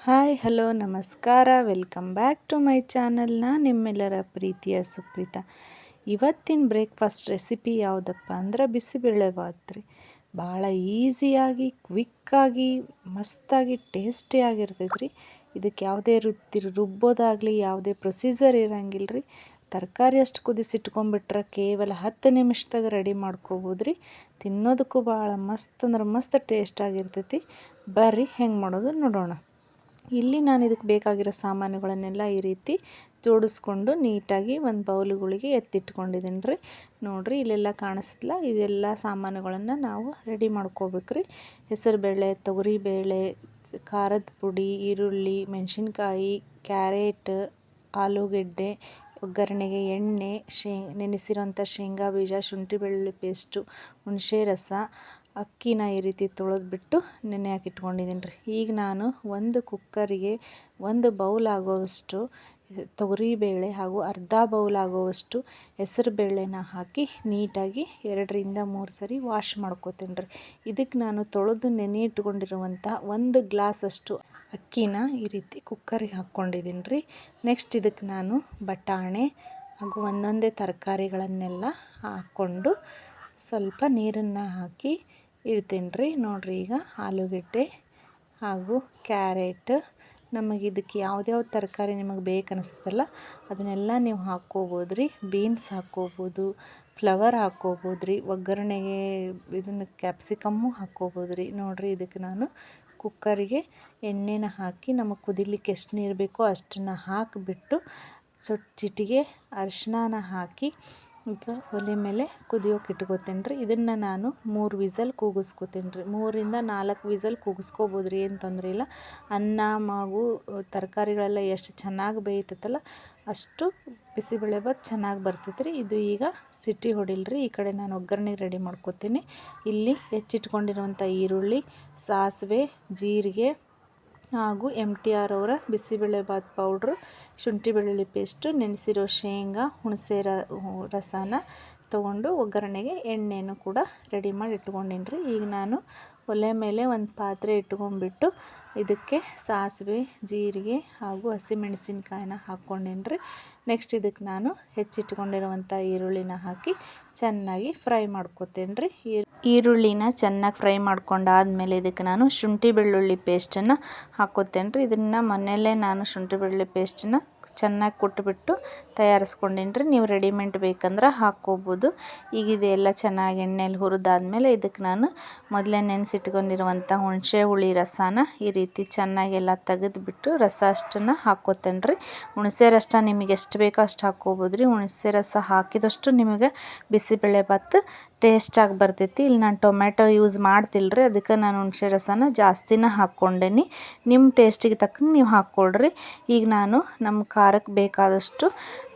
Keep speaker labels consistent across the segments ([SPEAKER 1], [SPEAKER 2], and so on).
[SPEAKER 1] Hi hello ನಮಸ್ಕಾರ welcome back to my channel. ನಿಮ್ಮೆಲ್ಲರ ಪ್ರೀತಿಯ ಸುಪ್ರೀತಾ. ಇವತ್ತಿನ ಬ್ರೇಕ್ಫಾಸ್ಟ್ ರೆಸಿಪಿ ಯಾವುದಪ್ಪ ಅಂದ್ರೆ ಬಿಸಿಬೇಳೆಭಾತ್ ರೀ. ಭಾಳ ಈಸಿಯಾಗಿ ಕ್ವಿಕ್ಕಾಗಿ ಮಸ್ತಾಗಿ ಟೇಸ್ಟಿಯಾಗಿರ್ತೈತೆ ರೀ. ಇದಕ್ಕೆ ಯಾವುದೇ ರುಬ್ಬೋದಾಗಲಿ ಯಾವುದೇ ಪ್ರೊಸೀಜರ್ ಇರೋಂಗಿಲ್ಲ ರೀ. ತರಕಾರಿ ಅಷ್ಟು ಕುದಿಸಿಟ್ಕೊಂಡ್ಬಿಟ್ರೆ ಕೇವಲ 10 ನಿಮಿಷದಾಗ ರೆಡಿ ಮಾಡ್ಕೋಬೋದು ರೀ. ತಿನ್ನೋದಕ್ಕೂ ಭಾಳ ಮಸ್ತ್ ಅಂದ್ರೆ ಮಸ್ತ್ ಟೇಸ್ಟಾಗಿರ್ತೈತಿ. ಬರ್ರಿ ಹೆಂಗೆ ಮಾಡೋದು ನೋಡೋಣ. ಇಲ್ಲಿ ನಾನು ಇದಕ್ಕೆ ಬೇಕಾಗಿರೋ ಸಾಮಾನುಗಳನ್ನೆಲ್ಲ ಈ ರೀತಿ ಜೋಡಿಸ್ಕೊಂಡು ನೀಟಾಗಿ ಒಂದು ಬೌಲುಗಳಿಗೆ ಎತ್ತಿಟ್ಕೊಂಡಿದ್ದೀನಿ ರೀ. ನೋಡಿರಿ ಇಲ್ಲೆಲ್ಲ ಕಾಣಿಸ್ತಲ್ಲ, ಇದೆಲ್ಲ ಸಾಮಾನುಗಳನ್ನು ನಾವು ರೆಡಿ ಮಾಡ್ಕೋಬೇಕು ರೀ. ಹೆಸರುಬೇಳೆ, ತೊಗರಿಬೇಳೆ, ಖಾರದ ಪುಡಿ, ಈರುಳ್ಳಿ, ಮೆಣಸಿನ್ಕಾಯಿ, ಕ್ಯಾರೆಟ್, ಆಲೂಗೆಡ್ಡೆ, ಒಗ್ಗರಣೆಗೆ ಎಣ್ಣೆ, ನೆನೆಸಿರೋಂಥ ಶೇಂಗಾ ಬೀಜ, ಶುಂಠಿ ಬೆಳ್ಳುಳ್ಳಿ ಪೇಸ್ಟು, ಹುಣಸೆ ರಸ, ಅಕ್ಕಿನ ಈ ರೀತಿ ತೊಳೆದ್ಬಿಟ್ಟು ನೆನೆ ಹಾಕಿಟ್ಕೊಂಡಿದ್ದೀನಿ ರೀ. ಈಗ ನಾನು ಒಂದು ಕುಕ್ಕರಿಗೆ 1 ಬೌಲ್ ಆಗುವಷ್ಟು ತೊಗರಿಬೇಳೆ ಹಾಗೂ ಅರ್ಧ ಬೌಲ್ ಆಗುವಷ್ಟು ಹೆಸರು ಬೇಳೆನ ಹಾಕಿ ನೀಟಾಗಿ 2ರಿಂದ 3 ಸರಿ ವಾಶ್ ಮಾಡ್ಕೋತೀನಿ ರೀ. ಇದಕ್ಕೆ ನಾನು ತೊಳೆದು ನೆನೆ ಇಟ್ಕೊಂಡಿರುವಂಥ 1 ಗ್ಲಾಸಷ್ಟು ಅಕ್ಕಿನ ಈ ರೀತಿ ಕುಕ್ಕರಿಗೆ ಹಾಕ್ಕೊಂಡಿದ್ದೀನಿ ರೀ. ನೆಕ್ಸ್ಟ್ ಇದಕ್ಕೆ ನಾನು ಬಟಾಣೆ ಹಾಗೂ ಒಂದೊಂದೇ ತರಕಾರಿಗಳನ್ನೆಲ್ಲ ಹಾಕ್ಕೊಂಡು ಸ್ವಲ್ಪ ನೀರನ್ನು ಹಾಕಿ ಇಡ್ತೀನಿ ರೀ. ನೋಡಿರಿ ಈಗ ಆಲೂಗೆಡ್ಡೆ ಹಾಗೂ ಕ್ಯಾರೆಟ್, ನಮಗೆ ಇದಕ್ಕೆ ಯಾವ್ದ್ಯಾವ್ದು ತರಕಾರಿ ನಿಮಗೆ ಬೇಕು ಅನಿಸ್ತಲ್ಲ ಅದನ್ನೆಲ್ಲ ನೀವು ಹಾಕ್ಕೋಬೋದು ರೀ. ಬೀನ್ಸ್ ಹಾಕ್ಕೋಬೋದು, ಫ್ಲವರ್ ಹಾಕ್ಕೋಬೋದು ರೀ, ಒಗ್ಗರಣೆಗೆ ಇದನ್ನು ಕ್ಯಾಪ್ಸಿಕಮ್ಮು ಹಾಕ್ಕೋಬೋದು ರೀ. ನೋಡಿರಿ ಇದಕ್ಕೆ ನಾನು ಕುಕ್ಕರಿಗೆ ಎಣ್ಣೆನ ಹಾಕಿ ನಮಗೆ ಕುದಿಲಿಕ್ಕೆ ಎಷ್ಟು ನೀರು ಬೇಕೋ ಅಷ್ಟನ್ನು ಹಾಕಿಬಿಟ್ಟು ಚಿಟಿಗೆ ಅರಿಶಿನ ಹಾಕಿ ಈಗ ಒಲೆ ಮೇಲೆ ಕುದಿಯೋಕೆ ಇಟ್ಕೋತೀನಿ ರೀ. ಇದನ್ನು ನಾನು 3 ವಿಸಲ್ ಕೂಗಿಸ್ಕೋತೀನಿ ರೀ. 3ರಿಂದ 4 ವಿಸಲ್ ಕೂಗಿಸ್ಕೋಬೋದು ರೀ, ಏನು ತೊಂದರೆ ಇಲ್ಲ. ಅನ್ನ ಹಾಗೂ ತರಕಾರಿಗಳೆಲ್ಲ ಎಷ್ಟು ಚೆನ್ನಾಗಿ ಬೇಯ್ತೈತಲ್ಲ ಅಷ್ಟು ಬಿಸಿಬೇಳೆಭಾತ್ ಚೆನ್ನಾಗಿ ಬರ್ತೈತೆ ರೀ. ಇದು ಈಗ ಸಿಟಿ ಹೊಡಿಲ್ರಿ. ಈ ಕಡೆ ನಾನು ಒಗ್ಗರಣೆ ರೆಡಿ ಮಾಡ್ಕೋತೀನಿ. ಇಲ್ಲಿ ಹೆಚ್ಚಿಟ್ಕೊಂಡಿರುವಂಥ ಈರುಳ್ಳಿ, ಸಾಸಿವೆ, ಜೀರಿಗೆ ಹಾಗೂ MTR ಅವರ ಬಿಸಿಬೇಳೆಭಾತ್ ಪೌಡ್ರು, ಶುಂಠಿ ಬೆಳ್ಳುಳ್ಳಿ ಪೇಸ್ಟು, ನೆನೆಸಿರೋ ಶೇಂಗಾ, ಹುಣಸೆ ರಸನ ತೊಗೊಂಡು ಒಗ್ಗರಣೆಗೆ ಎಣ್ಣೆನೂ ಕೂಡ ರೆಡಿ ಮಾಡಿ ಇಟ್ಕೊಂಡಿನಿ ರೀ. ಈಗ ನಾನು ಒಲೆ ಮೇಲೆ ಒಂದು ಪಾತ್ರೆ ಇಟ್ಕೊಂಡ್ಬಿಟ್ಟು ಇದಕ್ಕೆ ಸಾಸಿವೆ, ಜೀರಿಗೆ ಹಾಗೂ ಹಸಿಮೆಣಸಿನ್ಕಾಯಿನ ಹಾಕ್ಕೊಂಡಿನಿ ರೀ. ನೆಕ್ಸ್ಟ್ ಇದಕ್ಕೆ ನಾನು ಹೆಚ್ಚಿಟ್ಕೊಂಡಿರುವಂಥ ಈರುಳ್ಳಿನ ಹಾಕಿ ಚೆನ್ನಾಗಿ ಫ್ರೈ ಮಾಡ್ಕೋತೀನಿ ರೀ. ಈರುಳ್ಳಿನ ಚೆನ್ನಾಗಿ ಫ್ರೈ ಮಾಡ್ಕೊಂಡಾದ್ಮೇಲೆ ಇದಕ್ಕೆ ನಾನು ಶುಂಠಿ ಬೆಳ್ಳುಳ್ಳಿ ಪೇಸ್ಟನ್ನು ಹಾಕ್ಕೋತೇನೆ ರೀ. ಇದನ್ನು ಮನೆಯಲ್ಲೇ ನಾನು ಶುಂಠಿ ಬೆಳ್ಳುಳ್ಳಿ ಪೇಸ್ಟನ್ನು ಚೆನ್ನಾಗಿ ಕುಟ್ಬಿಟ್ಟು ತಯಾರಿಸ್ಕೊಂಡೀನಿ ರೀ. ನೀವು ರೆಡಿಮೇಡ್ ಬೇಕಂದ್ರೆ ಹಾಕ್ಕೋಬೋದು. ಈಗ ಇದೆಲ್ಲ ಚೆನ್ನಾಗಿ ಎಣ್ಣೆಯಲ್ಲಿ ಹುರಿದಾದ್ಮೇಲೆ ಇದಕ್ಕೆ ನಾನು ಮೊದಲೇ ನೆನೆಸಿಟ್ಕೊಂಡಿರುವಂಥ ಹುಣಸೆ ಹುಳಿ ರಸನ ಈ ರೀತಿ ಚೆನ್ನಾಗೆಲ್ಲ ತೆಗೆದುಬಿಟ್ಟು ರಸ ಅಷ್ಟನ್ನು ಹಾಕ್ಕೋತೇನೆ ರೀ. ಹುಣಸೆ ರಸ ನಿಮಗೆ ಎಷ್ಟು ಬೇಕೋ ಅಷ್ಟು ಹಾಕ್ಕೋಬೋದು ರೀ. ಹುಣಸೆ ರಸ ಹಾಕಿದಷ್ಟು ನಿಮಗೆ ಬಿಸಿಬೇಳೆಭಾತ್ ಟೇಸ್ಟಾಗಿ ಬರ್ತೈತಿ. ಇಲ್ಲಿ ನಾನು ಟೊಮೆಟೊ ಯೂಸ್ ಮಾಡ್ತಿಲ್ಲ ರೀ, ಅದಕ್ಕೆ ನಾನು ಹುಣಸೆ ರಸನ ಜಾಸ್ತಿನ ಹಾಕ್ಕೊಂಡೇನಿ. ನಿಮ್ಮ ಟೇಸ್ಟಿಗೆ ತಕ್ಕಂಗೆ ನೀವು ಹಾಕ್ಕೊಳ್ರಿ. ಈಗ ನಾನು ನಮ್ಮ ಖಾರಕ್ಕೆ ಬೇಕಾದಷ್ಟು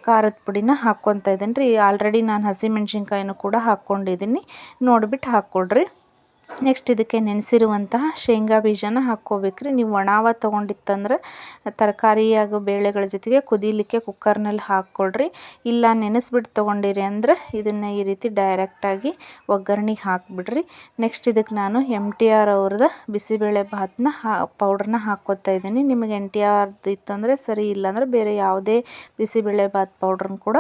[SPEAKER 1] ಖಾರದ ಪುಡಿನ ಹಾಕ್ಕೊತಾ ಇದ್ದೀನಿ ರೀ. ಆಲ್ರೆಡಿ ನಾನು ಹಸಿಮೆಣ್ಸಿನ್ಕಾಯಿನೂ ಕೂಡ ಹಾಕ್ಕೊಂಡಿದ್ದೀನಿ, ನೋಡಿಬಿಟ್ಟು ಹಾಕ್ಕೊಳ್ರಿ. ನೆಕ್ಸ್ಟ್ ಇದಕ್ಕೆ ನೆನೆಸಿರುವಂತಹ ಶೇಂಗಾ ಬೀಜನ ಹಾಕ್ಕೋಬೇಕ್ರಿ. ನೀವು ಒಣಾವ ತೊಗೊಂಡಿತ್ತಂದ್ರೆ ತರಕಾರಿ ಹಾಗೂ ಬೇಳೆಗಳ ಜೊತೆಗೆ ಕುದೀಲಿಕ್ಕೆ ಕುಕ್ಕರ್ನಲ್ಲಿ ಹಾಕ್ಕೊಳ್ರಿ. ಇಲ್ಲ ನೆನೆಸ್ಬಿಟ್ಟು ತೊಗೊಂಡಿರಿ ಅಂದರೆ ಇದನ್ನು ಈ ರೀತಿ ಡೈರೆಕ್ಟಾಗಿ ಒಗ್ಗರಣೆಗೆ ಹಾಕಿಬಿಡ್ರಿ. ನೆಕ್ಸ್ಟ್ ಇದಕ್ಕೆ ನಾನು MTR ಅವ್ರದ್ದು ಬಿಸಿಬೇಳೆಭಾತ್ನ ಪೌಡ್ರನ್ನ ಹಾಕ್ಕೋತಾ ಇದ್ದೀನಿ. ನಿಮಗೆ MTR ಇತ್ತು ಅಂದರೆ ಸರಿ, ಇಲ್ಲಾಂದರೆ ಬೇರೆ ಯಾವುದೇ ಬಿಸಿಬೇಳೆಭಾತ್ ಪೌಡ್ರನ್ನ ಕೂಡ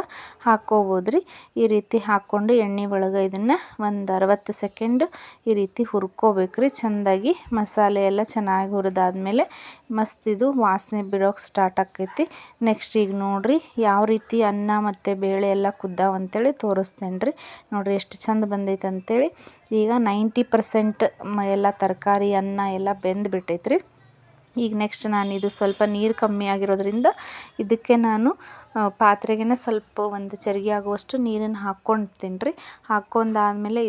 [SPEAKER 1] ಹಾಕ್ಕೋಬೋದು ರೀ. ಈ ರೀತಿ ಹಾಕ್ಕೊಂಡು ಎಣ್ಣೆ ಒಳಗೆ ಇದನ್ನು ಒಂದು 60 ಸೆಕೆಂಡ್ ಈ ರೀತಿ ಹುರ್ಕೋಬೇಕ್ರಿ ಚೆಂದಾಗಿ. ಮಸಾಲೆ ಎಲ್ಲ ಚೆನ್ನಾಗಿ ಹುರಿದಾದ್ಮೇಲೆ ಮಸ್ತ್ ಇದು ವಾಸನೆ ಬಿಡೋಕೆ ಸ್ಟಾರ್ಟ್ ಆಕೈತಿ. ನೆಕ್ಸ್ಟ್ ಈಗ ನೋಡಿರಿ ಯಾವ ರೀತಿ ಅನ್ನ ಮತ್ತು ಬೇಳೆ ಎಲ್ಲ ಕುದ್ದಾವಂತೇಳಿ ತೋರಿಸ್ತೇನೆ ರೀ. ನೋಡಿರಿ ಎಷ್ಟು ಚಂದ ಬಂದೈತೆ ಅಂಥೇಳಿ. ಈಗ 90% ಎಲ್ಲ ತರಕಾರಿ ಅನ್ನ ಎಲ್ಲ ಬೆಂದ್ಬಿಟ್ಟೈತ್ರಿ. ಈಗ ನೆಕ್ಸ್ಟ್ ನಾನು ಇದು ಸ್ವಲ್ಪ ನೀರು ಕಮ್ಮಿ ಆಗಿರೋದ್ರಿಂದ ಇದಕ್ಕೆ ನಾನು ಪಾತ್ರೆಗೆ ಸ್ವಲ್ಪ ಒಂದು ಚರಿಗೆ ಆಗುವಷ್ಟು ನೀರನ್ನು ಹಾಕ್ಕೊಳ್ತೀನಿ ರೀ. ಹಾಕ್ಕೊಂಡಾದ್ಮೇಲೆ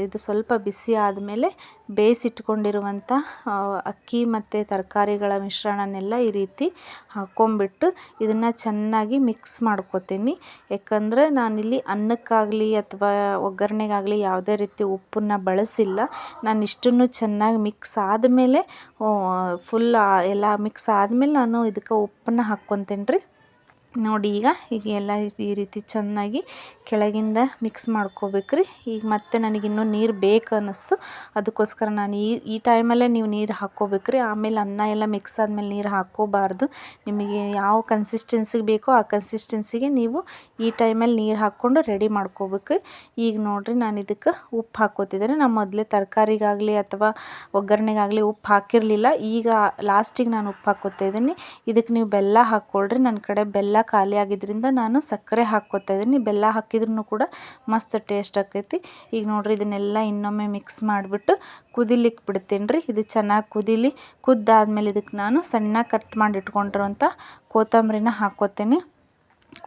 [SPEAKER 1] ಇದು ಸ್ವಲ್ಪ ಬಿಸಿ ಆದಮೇಲೆ ಬೇಯಿಸಿಟ್ಕೊಂಡಿರುವಂಥ ಅಕ್ಕಿ ಮತ್ತು ತರಕಾರಿಗಳ ಮಿಶ್ರಣನೆಲ್ಲ ಈ ರೀತಿ ಹಾಕ್ಕೊಂಬಿಟ್ಟು ಇದನ್ನು ಚೆನ್ನಾಗಿ ಮಿಕ್ಸ್ ಮಾಡ್ಕೋತೀನಿ. ಯಾಕಂದರೆ ನಾನಿಲ್ಲಿ ಅನ್ನಕ್ಕಾಗಲಿ ಅಥವಾ ಒಗ್ಗರಣೆಗಾಗಲಿ ಯಾವುದೇ ರೀತಿ ಉಪ್ಪನ್ನು ಬಳಸಿಲ್ಲ. ನಾನು ಇಷ್ಟನ್ನು ಚೆನ್ನಾಗಿ ಮಿಕ್ಸ್ ಆದಮೇಲೆ ಫುಲ್ ಎಲ್ಲ ಮಿಕ್ಸ್ ಆದಮೇಲೆ ನಾನು ಇದಕ್ಕೆ ಉಪ್ಪನ್ನು ಹಾಕ್ಕೊತೀನಿ ರೀ. ನೋಡಿ ಈಗ ಎಲ್ಲ ಈ ರೀತಿ ಚೆನ್ನಾಗಿ ಕೆಳಗಿಂದ ಮಿಕ್ಸ್ ಮಾಡ್ಕೋಬೇಕ್ರಿ. ಈಗ ಮತ್ತೆ ನನಗಿನ್ನೂ ನೀರು ಬೇಕು ಅನ್ನಿಸ್ತು, ಅದಕ್ಕೋಸ್ಕರ ನಾನು ಈ ಟೈಮಲ್ಲೇ ನೀವು ನೀರು ಹಾಕ್ಕೋಬೇಕ್ರಿ. ಆಮೇಲೆ ಅನ್ನ ಎಲ್ಲ ಮಿಕ್ಸ್ ಆದಮೇಲೆ ನೀರು ಹಾಕ್ಕೋಬಾರ್ದು. ನಿಮಗೆ ಯಾವ ಕನ್ಸಿಸ್ಟೆನ್ಸಿಗೆ ಬೇಕೋ ಆ ಕನ್ಸಿಸ್ಟೆನ್ಸಿಗೆ ನೀವು ಈ ಟೈಮಲ್ಲಿ ನೀರು ಹಾಕ್ಕೊಂಡು ರೆಡಿ ಮಾಡ್ಕೋಬೇಕು. ಈಗ ನೋಡಿರಿ ನಾನು ಇದಕ್ಕೆ ಉಪ್ಪು ಹಾಕ್ಕೋತಿದ್ದೇನೆ. ನಾನು ಮೊದಲೇ ತರಕಾರಿಗಾಗಲಿ ಅಥವಾ ಒಗ್ಗರಣೆಗಾಗಲಿ ಉಪ್ಪು ಹಾಕಿರಲಿಲ್ಲ. ಈಗ ಲಾಸ್ಟಿಗೆ ನಾನು ಉಪ್ಪು ಹಾಕ್ಕೋತಾ ಇದ್ದೀನಿ. ಇದಕ್ಕೆ ನೀವು ಬೆಲ್ಲ ಹಾಕ್ಕೊಳ್ರಿ. ನನ್ನ ಕಡೆ ಬೆಲ್ಲ ಖಾಲಿ ಆಗಿದ್ದರಿಂದ ನಾನು ಸಕ್ಕರೆ ಹಾಕ್ಕೋತಾ ಇದ್ದೀನಿ. ಬೆಲ್ಲ ಹಾಕಿದ್ರೂ ಕೂಡ ಮಸ್ತ್ ಟೇಸ್ಟ್ ಆಕೈತಿ. ಈಗ ನೋಡಿರಿ ಇದನ್ನೆಲ್ಲ ಇನ್ನೊಮ್ಮೆ ಮಿಕ್ಸ್ ಮಾಡಿಬಿಟ್ಟು ಕುದಿಲಿಕ್ಕೆ ಬಿಡ್ತೀನಿ ರೀ. ಇದು ಚೆನ್ನಾಗಿ ಕುದೀಲಿ. ಕುದ್ದಾದ್ಮೇಲೆ ಇದಕ್ಕೆ ನಾನು ಸಣ್ಣ ಕಟ್ ಮಾಡಿ ಇಟ್ಕೊಂಡಿರೋಂಥ ಕೊತ್ತಂಬರಿನ ಹಾಕ್ಕೋತೀನಿ.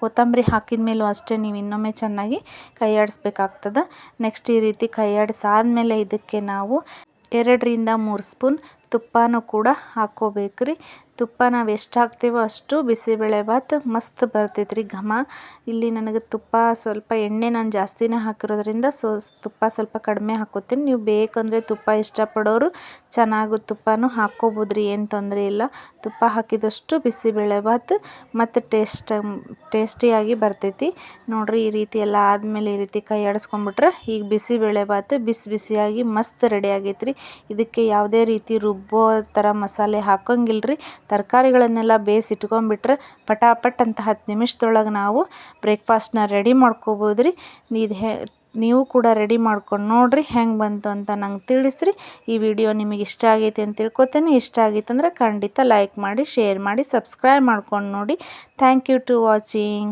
[SPEAKER 1] ಕೊತ್ತಂಬರಿ ಹಾಕಿದ ಮೇಲೂ ಅಷ್ಟೇ ನೀವು ಇನ್ನೊಮ್ಮೆ ಚೆನ್ನಾಗಿ ಕೈ ಆಡಿಸ್ಬೇಕಾಗ್ತದೆ. ನೆಕ್ಸ್ಟ್ ಈ ರೀತಿ ಕೈ ಆಡಿಸಾದ್ಮೇಲೆ ಇದಕ್ಕೆ ನಾವು 2ರಿಂದ 3 ಸ್ಪೂನ್ ತುಪ್ಪನೂ ಕೂಡ ಹಾಕ್ಕೋಬೇಕ್ರಿ. ತುಪ್ಪ ನಾವು ಎಷ್ಟು ಹಾಕ್ತೀವೋ ಅಷ್ಟು ಬಿಸಿಬೇಳೆಭಾತ್ ಮಸ್ತ್ ಬರ್ತೈತೆ ರೀ ಘಮ. ಇಲ್ಲಿ ನನಗೆ ತುಪ್ಪ ಸ್ವಲ್ಪ ಎಣ್ಣೆ ನಾನು ಜಾಸ್ತಿನೇ ಹಾಕಿರೋದ್ರಿಂದ ತುಪ್ಪ ಸ್ವಲ್ಪ ಕಡಿಮೆ ಹಾಕ್ಕೋತೀನಿ. ನೀವು ಬೇಕಂದರೆ ತುಪ್ಪ ಇಷ್ಟಪಡೋರು ಚೆನ್ನಾಗಿ ತುಪ್ಪನೂ ಹಾಕ್ಕೋಬೋದು ರೀ, ಏನು ತೊಂದರೆ ಇಲ್ಲ. ತುಪ್ಪ ಹಾಕಿದಷ್ಟು ಬಿಸಿಬೇಳೆಭಾತ್ ಮತ್ತು ಟೇಸ್ಟಿಯಾಗಿ ಬರ್ತೈತಿ. ನೋಡಿರಿ ಈ ರೀತಿ ಎಲ್ಲ ಆದಮೇಲೆ ಈ ರೀತಿ ಕೈ ಆಡಿಸ್ಕೊಂಡ್ಬಿಟ್ರೆ ಈಗ ಬಿಸಿಬೇಳೆಭಾತ್ ಬಿಸಿ ಬಿಸಿಯಾಗಿ ಮಸ್ತ್ ರೆಡಿ ಆಗೈತೆ ರೀ. ಇದಕ್ಕೆ ಯಾವುದೇ ರೀತಿ ರುಬ್ಬೋ ಥರ ಮಸಾಲೆ ಹಾಕೋಂಗಿಲ್ಲ ರೀ. ತರಕಾರಿಗಳನ್ನೆಲ್ಲ ಬೇಯಿಸಿಟ್ಕೊಂಡ್ಬಿಟ್ರೆ ಪಟಾಪಟ್ ಅಂತ 10 ನಿಮಿಷದೊಳಗೆ ನಾವು ಬ್ರೇಕ್ಫಾಸ್ಟ್ನ ರೆಡಿ ಮಾಡ್ಕೋಬೋದು ರೀ. ನೀವು ಕೂಡ ರೆಡಿ ಮಾಡ್ಕೊಂಡು ನೋಡಿರಿ ಹೆಂಗೆ ಬಂತು ಅಂತ ನಂಗೆ ತಿಳಿಸ್ರಿ. ಈ ವಿಡಿಯೋ ನಿಮಗೆ ಇಷ್ಟ ಆಗೈತೆ ಅಂತ ತಿಳ್ಕೊತೀನಿ. ಇಷ್ಟ ಆಗೈತೆ ಅಂದರೆ ಖಂಡಿತ ಲೈಕ್ ಮಾಡಿ, ಶೇರ್ ಮಾಡಿ, ಸಬ್ಸ್ಕ್ರೈಬ್ ಮಾಡ್ಕೊಂಡು ನೋಡಿ. Thank you to watching.